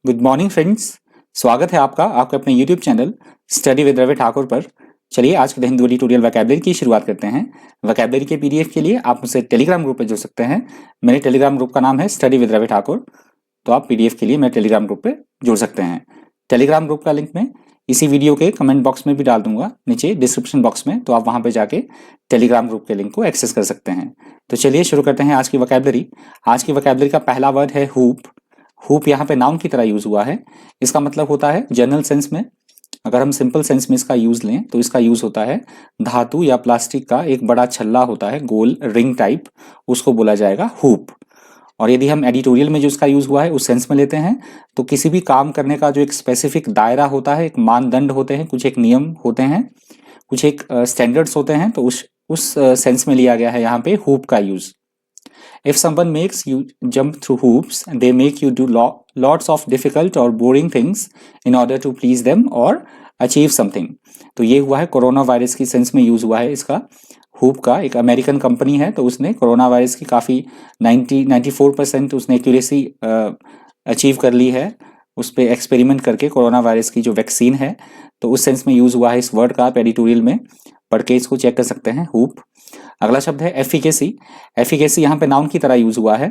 Good morning friends. स्वागत है आपका आपके अपने YouTube channel study with Ravi Thakur पर। चलिए आज के हिंदी ट्यूटोरियल वोकैबुलरी की शुरुआत करते हैं। वोकैबुलरी के पीडीएफ के लिए आप मुझसे टेलीग्राम ग्रुप पर जुड़ सकते हैं। मेरे टेलीग्राम ग्रुप का नाम है स्टडी विद रवि ठाकुर, तो आप पीडीएफ के लिए मेरे टेलीग्राम ग्रुप पर जुड़ सकते हैं। टेलीग्राम ग्रुप का लिंक मैं इसी वीडियो के कमेंट बॉक्स में भी डाल दूंगा, नीचे डिस्क्रिप्शन बॉक्स में, तो आप वहां पर जाके टेलीग्राम ग्रुप के लिंक को एक्सेस कर सकते हैं। तो चलिए शुरू करते हैं आज की वोकैबुलरी। आज की वोकैबुलरी का पहला वर्ड है हुप। हुप यहाँ पे नाउन की तरह यूज हुआ है। इसका मतलब होता है जनरल सेंस में, अगर हम सिंपल सेंस में इसका यूज लें तो इसका यूज होता है धातु या प्लास्टिक का एक बड़ा छल्ला होता है, गोल रिंग टाइप, उसको बोला जाएगा हुप। और यदि हम एडिटोरियल में जो इसका यूज हुआ है उस सेंस में लेते हैं तो किसी भी काम करने का जो एक स्पेसिफिक दायरा होता है, एक मानदंड होते हैं, कुछ एक नियम होते हैं, कुछ एक स्टैंडर्ड्स होते हैं, तो उस सेंस में लिया गया है यहाँ पे हुप का use. If someone makes you jump through hoops, they make you do lots of difficult or boring things in order to please them or achieve something. तो ये हुआ है कोरोना वायरस की सेंस में यूज हुआ है इसका। हुप का एक अमेरिकन कंपनी है, तो उसने कोरोना वायरस की काफ़ी 94% उसने एक्यूरेसी अचीव कर ली है उस पर एक्सपेरिमेंट करके। कोरोना वायरस की जो वैक्सीन है, तो उस सेंस में यूज हुआ है इस वर्ड का। आप एडिटोरियल में पढ़ के इसको चेक कर सकते हैं, हुप। अगला शब्द है एफिकेसी। एफिकेसी यहाँ पे नाउन की तरह यूज हुआ है।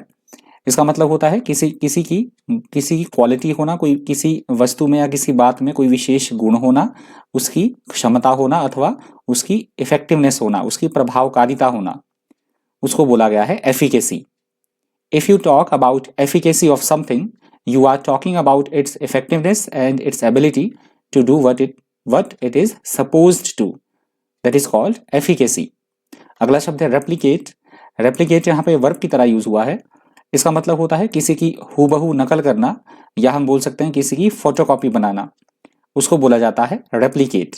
इसका मतलब होता है किसी की क्वालिटी होना, कोई किसी वस्तु में या किसी बात में कोई विशेष गुण होना, उसकी क्षमता होना अथवा उसकी इफेक्टिवनेस होना, उसकी प्रभावकारिता होना, उसको बोला गया है efficacy. If you talk about efficacy of something, you are talking about its effectiveness and its ability to do what it is supposed to, that is called efficacy. अगला शब्द है रेप्लिकेट। रेप्लिकेट यहाँ पे वर्ब की तरह use हुआ है। इसका मतलब होता है किसी की हूबहू नकल करना, या हम बोल सकते हैं किसी की फोटोकॉपी बनाना, उसको बोला जाता है replicate.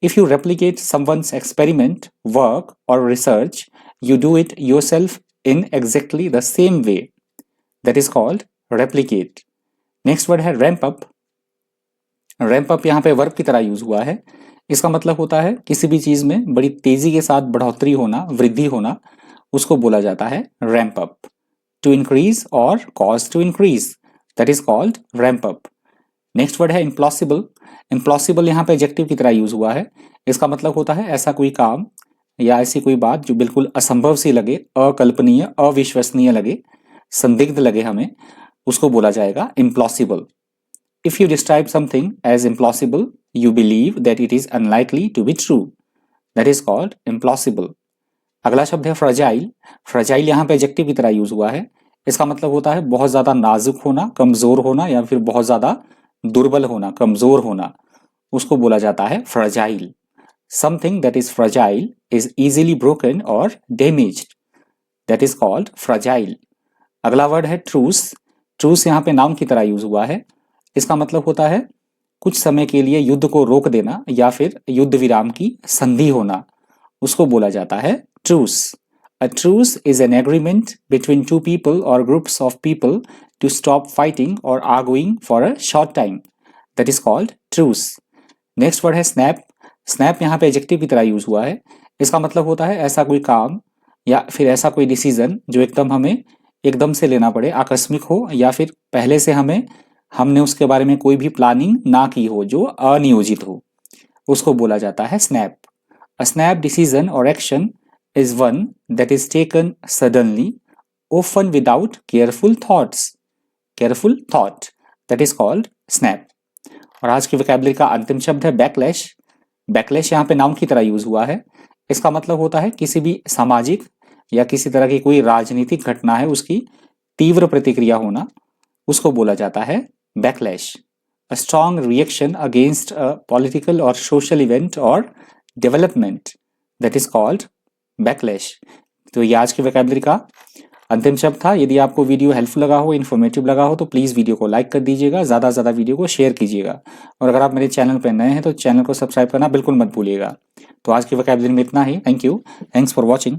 If you replicate someone's experiment, work और research, you do it yourself in exactly the same way, that is called replicate. Next word है रैंप अप। रैंप अप यहाँ पे वर्ब की तरह यूज हुआ है। इसका मतलब होता है किसी भी चीज में बड़ी तेजी के साथ बढ़ोतरी होना, वृद्धि होना, उसको बोला जाता है रैंप अप। टू इंक्रीज और cause to increase, that is called ramp up. Next word है इम्पॉसिबल। इम्पॉसिबल यहाँ पे एडजेक्टिव की तरह यूज हुआ है। इसका मतलब होता है ऐसा कोई काम या ऐसी कोई बात जो बिल्कुल असंभव सी लगे, अकल्पनीय, अविश्वसनीय लगे, संदिग्ध लगे हमें, उसको बोला जाएगा impossible. If you describe something as impossible, you believe that it is unlikely to be true. That is called implausible. अगला शब्द है फ्रजाइल। फ्रजाइल यहाँ पे एडजेक्टिव की तरह यूज हुआ है। इसका मतलब होता है बहुत ज्यादा नाजुक होना, कमजोर होना, या फिर बहुत ज्यादा दुर्बल होना, कमजोर होना, उसको बोला जाता है fragile. Something that is fragile is easily broken or damaged. That is called fragile. अगला वर्ड है ट्रूस। ट्रूस यहाँ पे नाउन की तरह यूज हुआ है। इसका मतलब होता है कुछ समय के लिए युद्ध को रोक देना या फिर युद्ध विराम की संधि होना, उसको बोला जाता है truce. A truce is an agreement between two people और groups of people to stop fighting और arguing for a short time, that is called truce. Next word है स्नैप। स्नैप यहाँ पे एडजेक्टिव की तरह यूज हुआ है। इसका मतलब होता है ऐसा कोई काम या फिर ऐसा कोई डिसीजन जो हमें एकदम से लेना पड़े, आकस्मिक हो, या फिर पहले से हमने उसके बारे में कोई भी प्लानिंग ना की हो, जो अनियोजित हो, उसको बोला जाता है स्नैप। अ स्नैप डिसीजन और action is one that is taken suddenly, often without careful thought, that is called snap. और आज की वोकैबुलरी का अंतिम शब्द है बैकलैश। बैकलैश यहाँ पे नाउन की तरह यूज हुआ है। इसका मतलब होता है किसी भी सामाजिक या किसी तरह की कोई राजनीतिक घटना है, उसकी तीव्र प्रतिक्रिया होना, उसको बोला जाता है backlash. A strong reaction against a political or social event or development, that is called backlash. तो ये आज की वोकैबुलरी का अंतिम शब्द था। यदि आपको वीडियो हेल्पफुल लगा हो, इन्फॉर्मेटिव लगा हो, तो प्लीज़ वीडियो को लाइक कर दीजिएगा, ज़्यादा से ज़्यादा वीडियो को शेयर कीजिएगा। और अगर आप मेरे चैनल पर नए हैं तो चैनल को सब्सक्राइब करना बिल्कुल मत भूलिएगा। तो आज की वोकैबुलरी में इतना ही। Thank you, thanks for watching.